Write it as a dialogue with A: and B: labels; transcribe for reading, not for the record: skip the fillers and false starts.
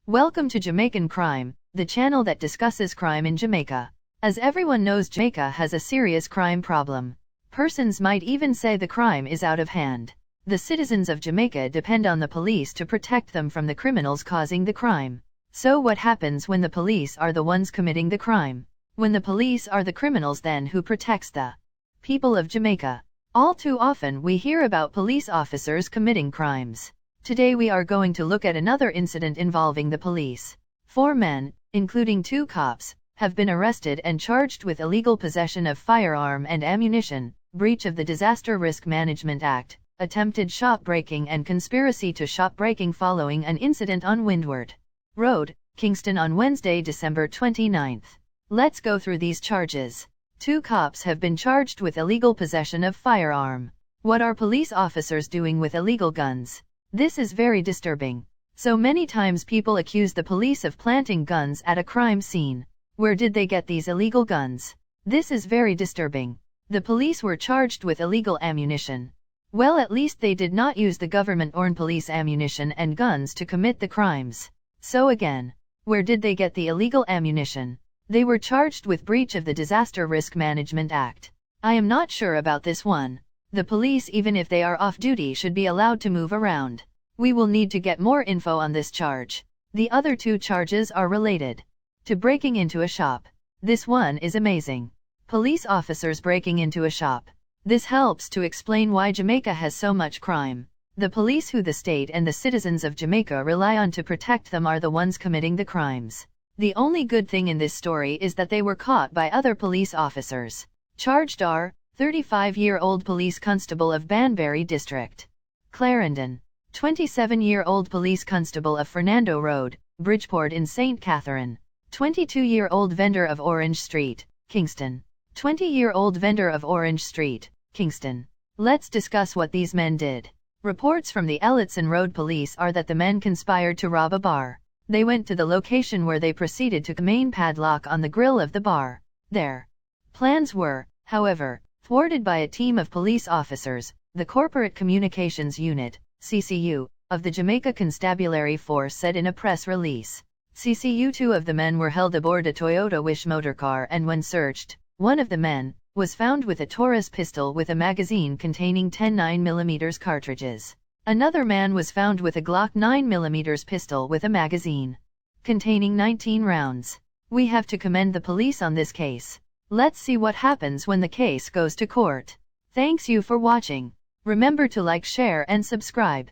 A: Welcome to Jamaican Crime, the channel that discusses crime in Jamaica. As everyone knows, Jamaica has a serious crime problem. Persons might even say the crime is out of hand. The citizens of Jamaica depend on the police to protect them from the criminals causing the crime. So what happens when the police are the ones committing the crime? When the police are the criminals, then who protects the people of Jamaica? All too often we hear about police officers committing crimes. Today we are going to look at another incident involving the police. 4 men, including 2 cops, have been arrested and charged with illegal possession of firearm and ammunition, breach of the Disaster Risk Management Act, attempted shop breaking and conspiracy to shop breaking following an incident on Windward Road, Kingston on Wednesday, December 29. Let's go through these charges. 2 cops have been charged with illegal possession of firearm. What are police officers doing with illegal guns? This is very disturbing. So many times people accuse the police of planting guns at a crime scene. Where did they get these illegal guns? This is very disturbing. The police were charged with illegal ammunition. Well, at least they did not use the government-owned police ammunition and guns to commit the crimes. So again, where did they get the illegal ammunition? They were charged with breach of the Disaster Risk Management Act. I am not sure about this one. The police, even if they are off duty, should be allowed to move around. We will need to get more info on this charge. The other 2 charges are related to breaking into a shop. This one is amazing. Police officers breaking into a shop. This helps to explain why Jamaica has so much crime. The police, who the state and the citizens of Jamaica rely on to protect them, are the ones committing the crimes. The only good thing in this story is that they were caught by other police officers. Charged are 35-year-old police constable of Banbury District, Clarendon. 27-year-old police constable of Fernando Road, Bridgeport in St. Catherine. 22-year-old vendor of Orange Street, Kingston. 20-year-old vendor of Orange Street, Kingston. Let's discuss what these men did. Reports from the Ellitson Road police are that the men conspired to rob a bar. They went to the location where they proceeded to main padlock on the grill of the bar. Their plans were, however, thwarted by a team of police officers, the Corporate Communications Unit, CCU, of the Jamaica Constabulary Force said in a press release. CCU 2 of the men were held aboard a Toyota Wish motorcar, and when searched, one of the men was found with a Taurus pistol with a magazine containing 10 9mm cartridges. Another man was found with a Glock 9mm pistol with a magazine containing 19 rounds. We have to commend the police on this case. Let's see what happens when the case goes to court. Thanks you for watching. Remember to like, share and subscribe.